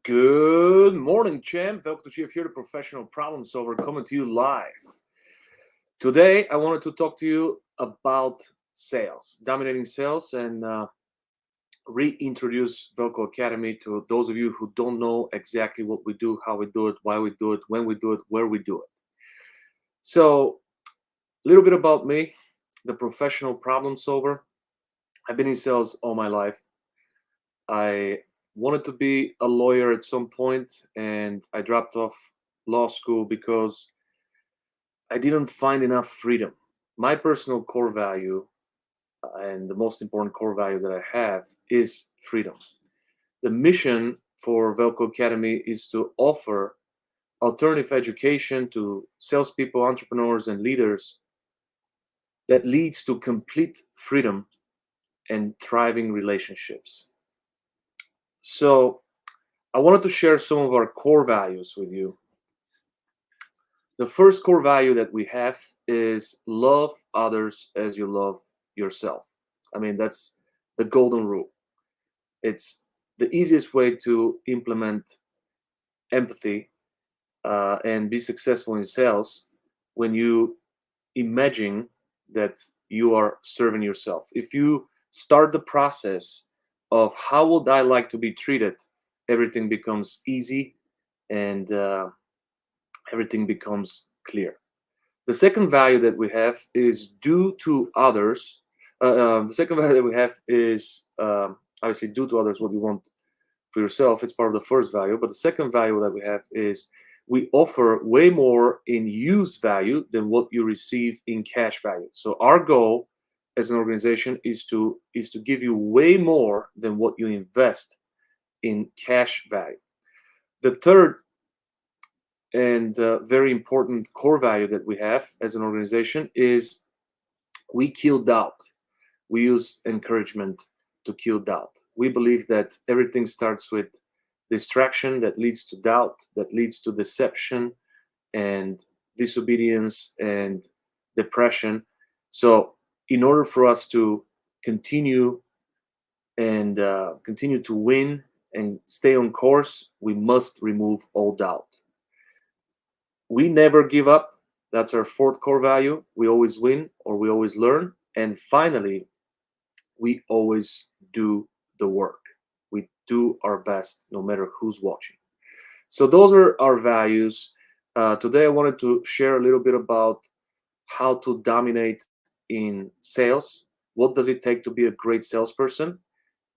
Good morning, champ. Welcome to Chief here, the professional problem solver, coming to you live. Today, I wanted to talk to you about sales, dominating sales, and reintroduce Velco Academy to those of you who don't know exactly what we do, how we do it, why we do it, when we do it, where we do it. So, a little bit about me, the professional problem solver. I've been in sales all my life. I wanted to be a lawyer at some point, and I dropped off law school because I didn't find enough freedom. My personal core value, and the most important core value that I have, is freedom. The mission for Velco Academy is to offer alternative education to salespeople, entrepreneurs, and leaders that leads to complete freedom and thriving relationships. So, I wanted to share some of our core values with you. The first core value that we have is love others as you love yourself. I mean, that's the golden rule. It's the easiest way to implement empathy and be successful in sales when you imagine that you are serving yourself. If you start the process of how would I like to be treated, everything becomes easy and everything becomes clear. The second value that we have is do to others. The second value that we have is obviously do to others what you want for yourself. It's part of the first value. But the second value that we have is we offer way more in use value than what you receive in cash value. So our goal as an organization is to give you way more than what you invest in cash value. The third and very important core value that we have as an organization is we kill doubt. We use encouragement to kill doubt. We believe that everything starts with distraction that leads to doubt, that leads to deception and disobedience and depression. So, in order for us to continue and continue to win and stay on course, we must remove all doubt. We never give up. That's our fourth core value. We always win or we always learn. And finally, we always do the work. We do our best no matter who's watching. So, those are our values. Today, I wanted to share a little bit about how to dominate in sales. What does it take to be a great salesperson?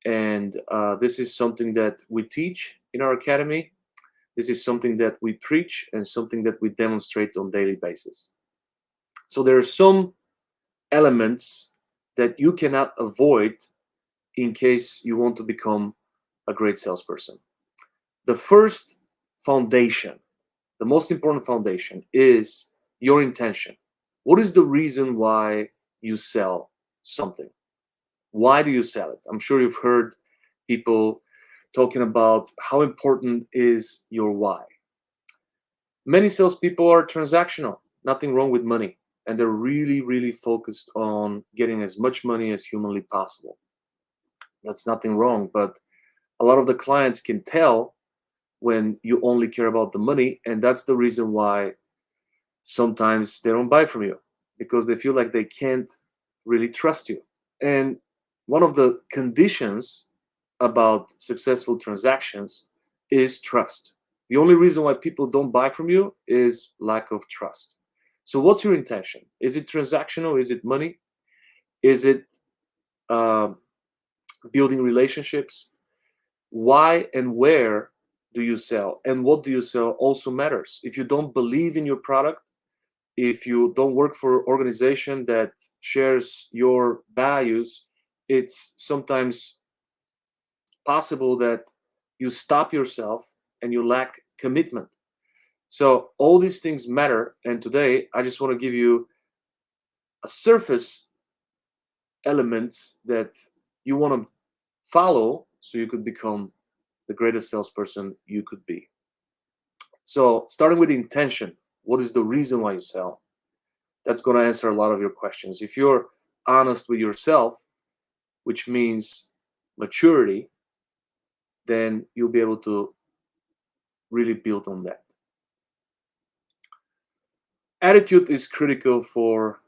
And this is something that we teach in our academy. This is something that we preach and something that we demonstrate on daily basis. So there are some elements that you cannot avoid in case you want to become a great salesperson. The first foundation, the most important foundation is your intention. What is the reason why you sell something? Why do you sell it? I'm sure you've heard people talking about how important is your why. Many salespeople are transactional, nothing wrong with money, and they're really, really focused on getting as much money as humanly possible. That's nothing wrong, but a lot of the clients can tell when you only care about the money, and that's the reason why sometimes they don't buy from you because they feel like they can't really trust you. And one of the conditions about successful transactions is trust. The only reason why people don't buy from you is lack of trust. So, what's your intention? Is it transactional? Is it money? Is it uh, building relationships? Why and where do you sell? And what do you sell also matters. If you don't believe in your product, if you don't work for an organization that shares your values, it's sometimes possible that you stop yourself and you lack commitment. So all these things matter. And today I just want to give you a surface elements that you want to follow so you could become the greatest salesperson you could be. So starting with intention, what is the reason why you sell? That's going to answer a lot of your questions. If you're honest with yourself, which means maturity, then you'll be able to really built on that. Attitude is critical for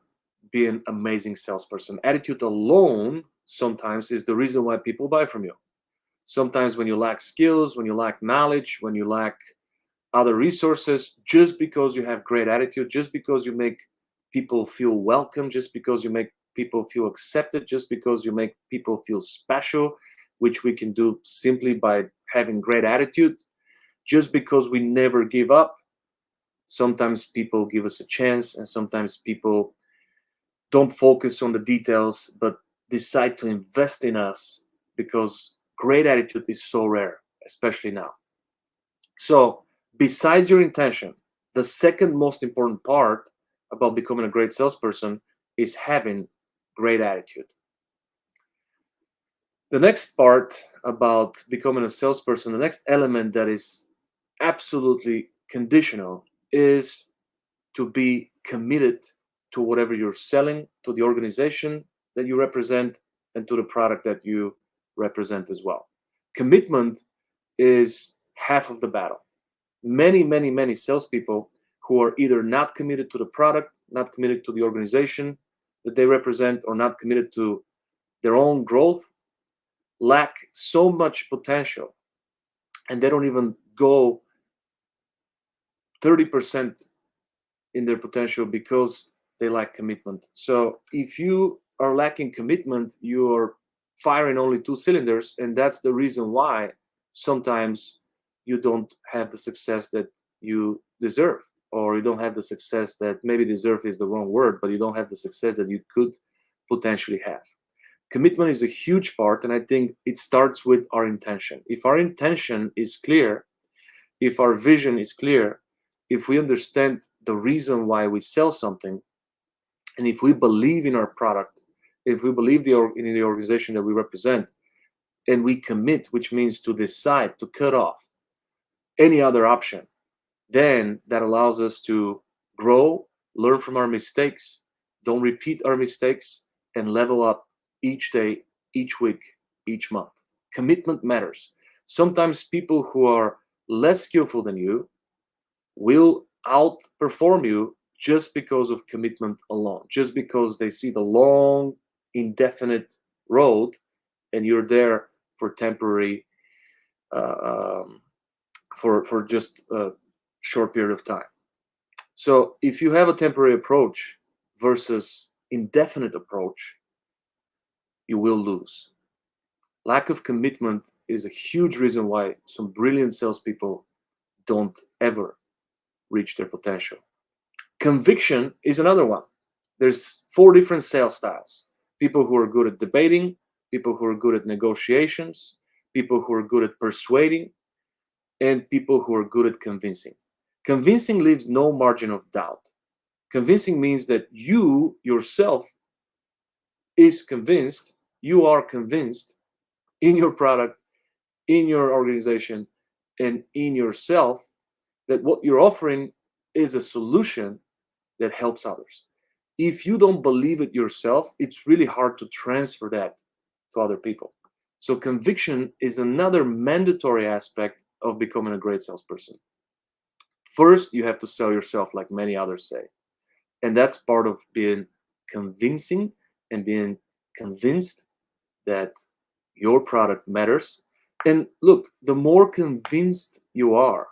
being an amazing salesperson. Attitude alone sometimes is the reason why people buy from you. Sometimes when you lack skills, when you lack knowledge, when you lack other resources, just because you have great attitude, just because you make people feel welcome, just because you make people feel accepted, just because you make people feel special, which we can do simply by having great attitude, just because we never give up. Sometimes people give us a chance, and sometimes people don't focus on the details but decide to invest in us, because great attitude is so rare, especially now. So, besides your intention, the second most important part about becoming a great salesperson is having great attitude. The next part about becoming a salesperson, the next element that is absolutely conditional, is to be committed to whatever you're selling, to the organization that you represent, and to the product that you represent as well. Commitment is half of the battle. Many salespeople who are either not committed to the product, not committed to the organization that they represent, or not committed to their own growth, lack so much potential, and they don't even go 30% in their potential because they lack commitment. So if you are lacking commitment, you are firing only two cylinders, and that's the reason why sometimes you don't have the success that you deserve, or you don't have the success that, maybe deserve is the wrong word, but you don't have the success that you could potentially have. Commitment is a huge part, and I think it starts with our intention. If our intention is clear, if our vision is clear, if we understand the reason why we sell something, and if we believe in our product, if we believe in the organization that we represent, and we commit, which means to decide to cut off any other option, then that allows us to grow, learn from our mistakes, don't repeat our mistakes, and level up each day, each week, each month. Commitment matters. Sometimes people who are less skillful than you will outperform you just because of commitment alone, just because they see the long, indefinite road, and you're there for temporary, uh, um, for just a short period of time. So if you have a temporary approach versus indefinite approach, you will lose. Lack of commitment is a huge reason why some brilliant salespeople don't ever reach their potential. Conviction is another one. There's 4 different sales styles. People who are good at debating, people who are good at negotiations, people who are good at persuading, and people who are good at convincing. Convincing leaves no margin of doubt. Convincing means that you yourself is convinced, you are convinced in your product, in your organization, and in yourself, that what you're offering is a solution that helps others. If you don't believe it yourself, it's really hard to transfer that to other people. So conviction is another mandatory aspect of becoming a great salesperson. First, you have to sell yourself, like many others say. And that's part of being convincing and being convinced that your product matters. And look, the more convinced you are,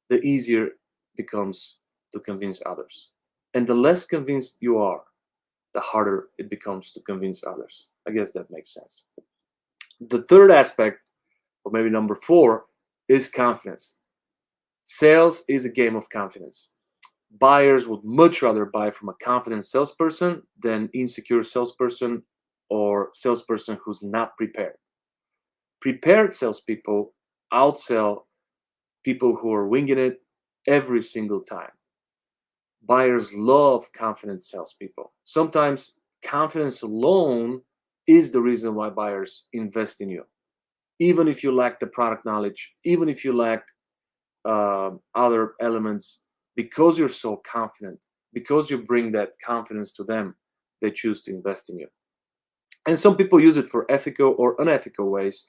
the easier it becomes to convince others. And the less convinced you are, the harder it becomes to convince others. I guess that makes sense. The third aspect, or maybe number 4, is confidence. Sales is a game of confidence. Buyers would much rather buy from a confident salesperson than insecure salesperson or salesperson who's not prepared. Prepared salespeople outsell people who are winging it every single time. Buyers love confident salespeople. Sometimes confidence alone is the reason why buyers invest in you. Even if you lack the product knowledge, even if you lack other elements, because you're so confident, because you bring that confidence to them, they choose to invest in you. And some people use it for ethical or unethical ways,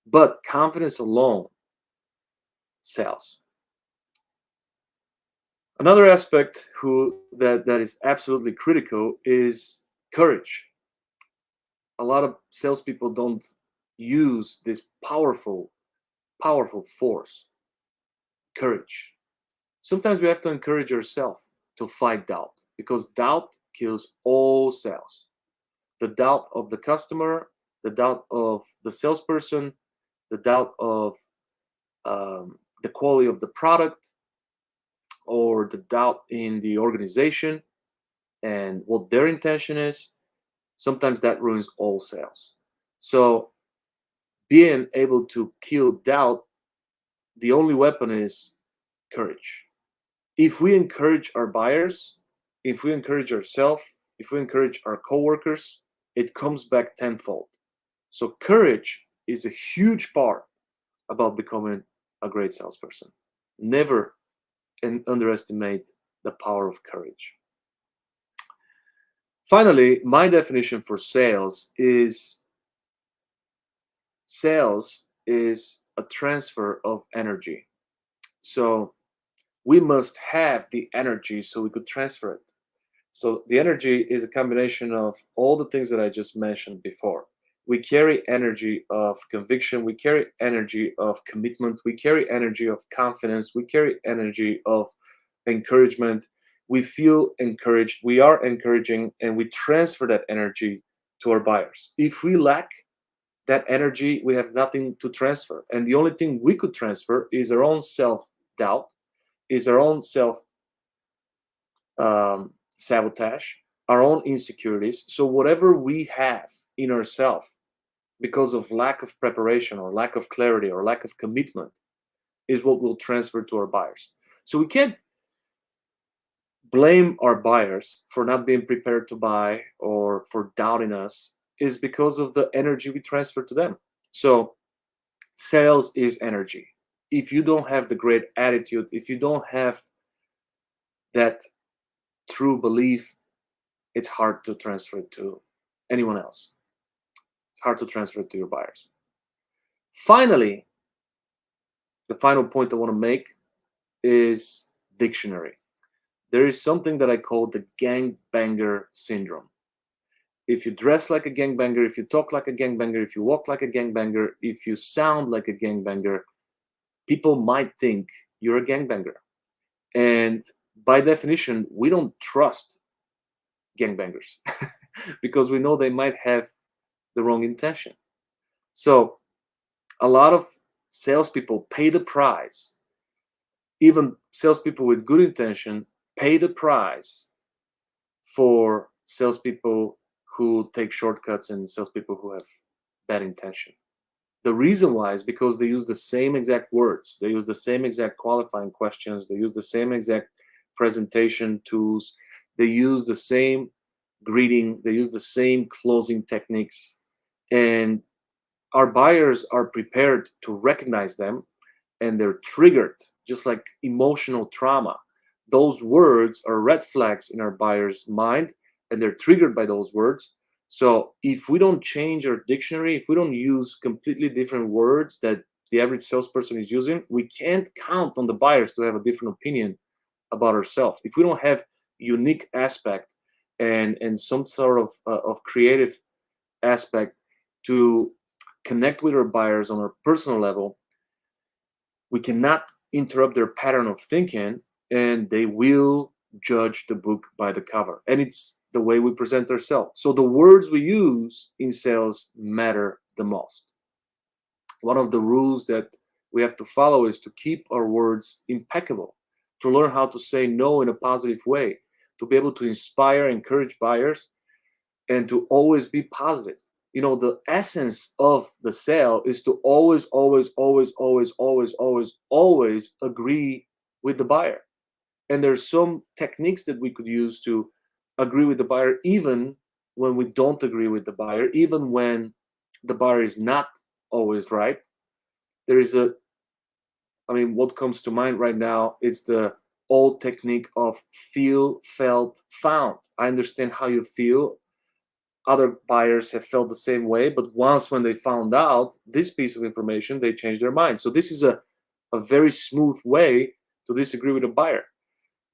but confidence alone sells. Another aspect that is absolutely critical is courage. A lot of salespeople don't use this powerful force, courage. Sometimes we have to encourage ourselves to fight doubt, because doubt kills all sales. The doubt of the customer, the doubt of the salesperson, the doubt of the quality of the product, or the doubt in the organization and what their intention is. Sometimes that ruins all sales. So being able to kill doubt, the only weapon is courage. If we encourage our buyers, if we encourage ourselves, if we encourage our coworkers, it comes back tenfold. So courage is a huge part about becoming a great salesperson. Never underestimate the power of courage. Finally, my definition for sales is a transfer of energy. So we must have the energy so we could transfer it. So the energy is a combination of all the things that I just mentioned before. We carry energy of conviction, we carry energy of commitment, we carry energy of confidence, we carry energy of encouragement. We feel encouraged, we are encouraging, and we transfer that energy to our buyers. If we lack that energy, we have nothing to transfer. And the only thing we could transfer is our own self doubt, is our own self sabotage, our own insecurities. So, whatever we have in ourselves because of lack of preparation or lack of clarity or lack of commitment is what will transfer to our buyers. So, we can't blame our buyers for not being prepared to buy or for doubting us, is because of the energy we transfer to them. So, sales is energy. If you don't have the great attitude, if you don't have that true belief, it's hard to transfer it to anyone else. It's hard to transfer it to your buyers. Finally, the final point I want to make is dictionary. There is something that I call the gangbanger syndrome. If you dress like a gangbanger, if you talk like a gangbanger, if you walk like a gangbanger, if you sound like a gangbanger, people might think you're a gangbanger. And by definition, we don't trust gangbangers because we know they might have the wrong intention. So a lot of salespeople pay the price. Even salespeople with good intention pay the price for salespeople who take shortcuts and salespeople who have bad intention. The reason why is because they use the same exact words, they use the same exact qualifying questions, they use the same exact presentation tools, they use the same greeting, they use the same closing techniques, and our buyers are prepared to recognize them, and they're triggered, just like emotional trauma. Those words are red flags in our buyer's mind, and they're triggered by those words. So if we don't change our dictionary, if we don't use completely different words that the average salesperson is using, we can't count on the buyers to have a different opinion about ourselves. If we don't have unique aspect and some sort of creative aspect to connect with our buyers on a personal level, we cannot interrupt their pattern of thinking, and they will judge the book by the cover. And it's the way we present ourselves. So the words we use in sales matter the most. One of the rules that we have to follow is to keep our words impeccable, to learn how to say no in a positive way, to be able to inspire, encourage buyers, and to always be positive. The essence of the sale is to always agree with the buyer. And there's some techniques that we could use to agree with the buyer, even when we don't agree with the buyer, even when the buyer is not always right. There is what comes to mind right now is the old technique of feel, felt, found. I understand how you feel. Other buyers have felt the same way, but once when they found out this piece of information, they changed their mind. So this is a very smooth way to disagree with a buyer.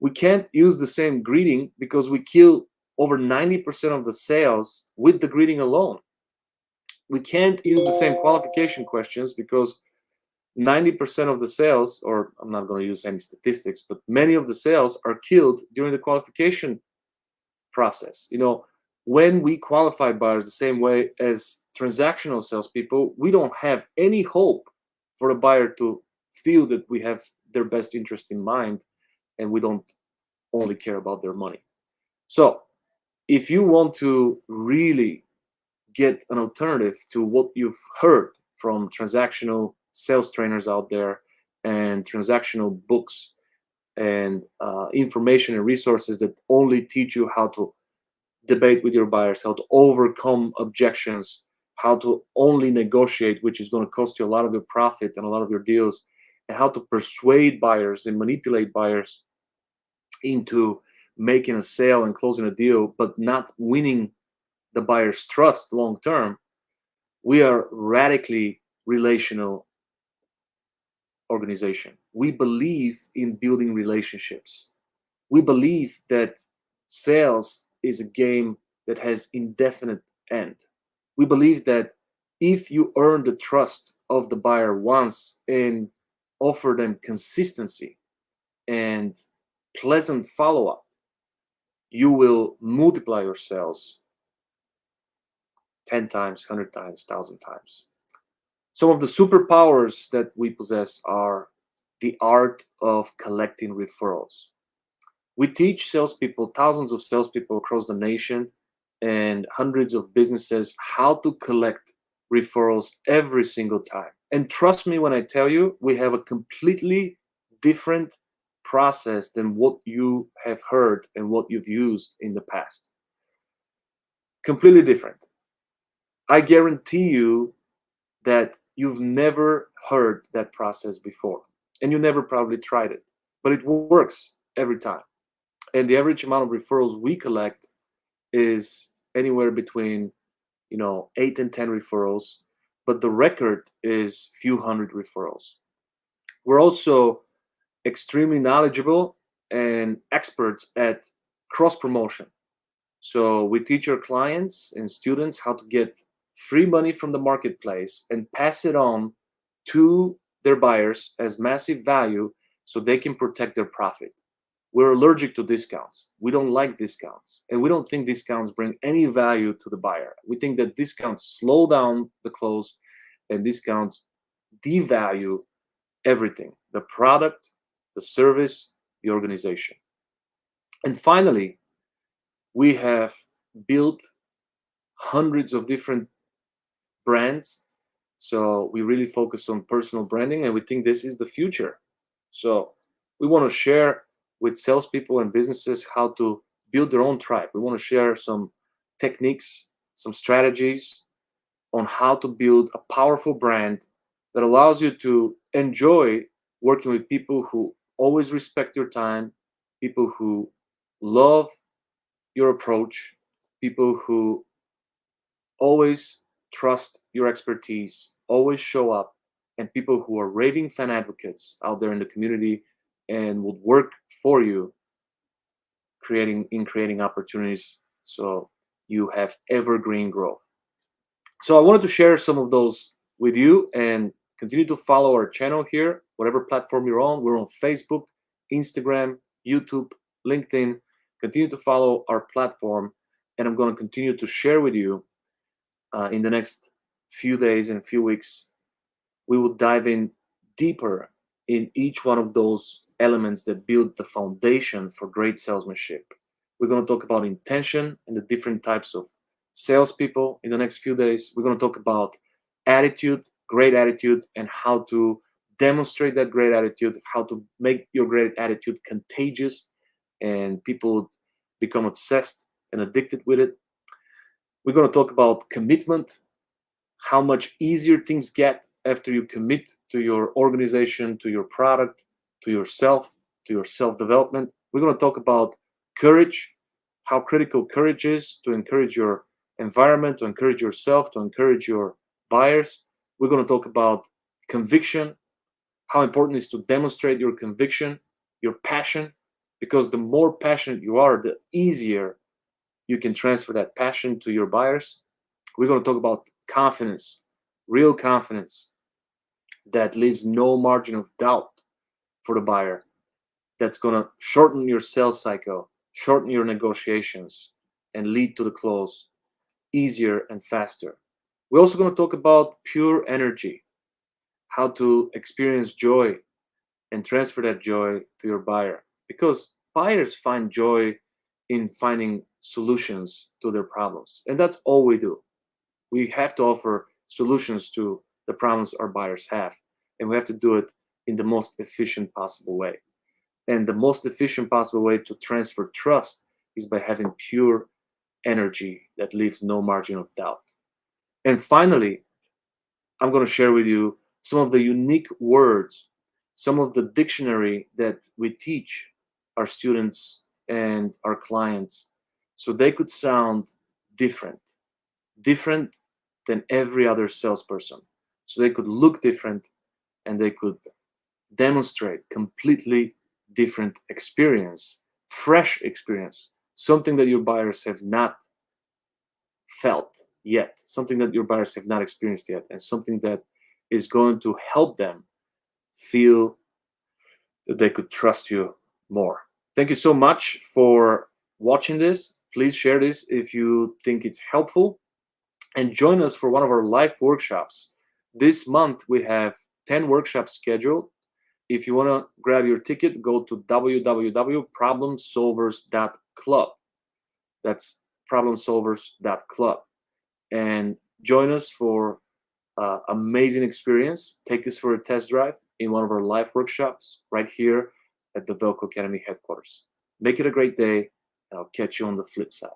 We can't use the same greeting because we kill over 90% of the sales with the greeting alone. We can't use the same qualification questions because 90% of the sales, or I'm not going to use any statistics, but many of the sales are killed during the qualification process. When we qualify buyers the same way as transactional salespeople, we don't have any hope for a buyer to feel that we have their best interest in mind and we don't only care about their money. So, if you want to really get an alternative to what you've heard from transactional sales trainers out there and transactional books and information and resources that only teach you how to debate with your buyers, how to overcome objections, how to only negotiate, which is going to cost you a lot of your profit and a lot of your deals, and how to persuade buyers and manipulate buyers into making a sale and closing a deal, but not winning the buyer's trust long term. We are radically relational organization. We believe in building relationships. We believe that sales is a game that has indefinite end. We believe that if you earn the trust of the buyer once and offer them consistency and pleasant follow-up, you will multiply your sales 10 times, 100 times, 1,000 times. Some of the superpowers that we possess are the art of collecting referrals. We teach salespeople, thousands of salespeople across the nation and hundreds of businesses how to collect referrals every single time. And trust me when I tell you, we have a completely different process than what you have heard and what you've used in the past. Completely different. I guarantee you that you've never heard that process before and you never probably tried it, but it works every time. And the average amount of referrals we collect is anywhere between 8 and 10 referrals, but the record is few hundred referrals. We're also extremely knowledgeable and experts at cross promotion. So we teach our clients and students how to get free money from the marketplace and pass it on to their buyers as massive value so they can protect their profit. We're allergic to discounts. We don't like discounts. And we don't think discounts bring any value to the buyer. We think that discounts slow down the close and discounts devalue everything: the product, the service, the organization. And finally, we have built hundreds of different brands. So we really focus on personal branding and we think this is the future. So we want to share with salespeople and businesses how to build their own tribe. We want to share some techniques, some strategies on how to build a powerful brand that allows you to enjoy working with people who always respect your time, people who love your approach, people who always trust your expertise, always show up, and people who are raving fan advocates out there in the community and would work for you, creating opportunities so you have evergreen growth. So I wanted to share some of those with you and continue to follow our channel here, whatever platform you're on. We're on Facebook, Instagram, YouTube, LinkedIn. Continue to follow our platform, and I'm going to continue to share with you in the next few days and few weeks. We will dive in deeper in each one of those elements that build the foundation for great salesmanship. We're going to talk about intention and the different types of salespeople in the next few days. We're going to talk about attitude, great attitude, and how to demonstrate that great attitude, how to make your great attitude contagious and people become obsessed and addicted with it. We're going to talk about commitment, how much easier things get after you commit to your organization, to your product, to yourself, to your self-development. We're going to talk about courage, how critical courage is to encourage your environment, to encourage yourself, to encourage your buyers. We're going to talk about conviction, how important it is to demonstrate your conviction, your passion, because the more passionate you are, the easier you can transfer that passion to your buyers. We're going to talk about confidence, real confidence that leaves no margin of doubt for the buyer. That's going to shorten your sales cycle, shorten your negotiations, and lead to the close easier and faster. We're also going to talk about pure energy, how to experience joy and transfer that joy to your buyer. Because buyers find joy in finding solutions to their problems. And that's all we do. We have to offer solutions to the problems our buyers have. And we have to do it in the most efficient possible way. And the most efficient possible way to transfer trust is by having pure energy that leaves no margin of doubt. And finally, I'm going to share with you some of the unique words, some of the dictionary that we teach our students and our clients so they could sound different, different than every other salesperson. So they could look different and they could demonstrate completely different experience, fresh experience, something that your buyers have not felt yet, something that your buyers have not experienced yet, and something that is going to help them feel that they could trust you more. Thank you so much for watching this. Please share this if you think it's helpful, and join us for one of our live workshops. This month we have 10 workshops scheduled. If you want to grab your ticket, go to www.problemsolvers.club. That's problemsolvers.club. And join us for amazing experience. Take us for a test drive in one of our live workshops right here at the Velco Academy headquarters. Make it a great day, and I'll catch you on the flip side.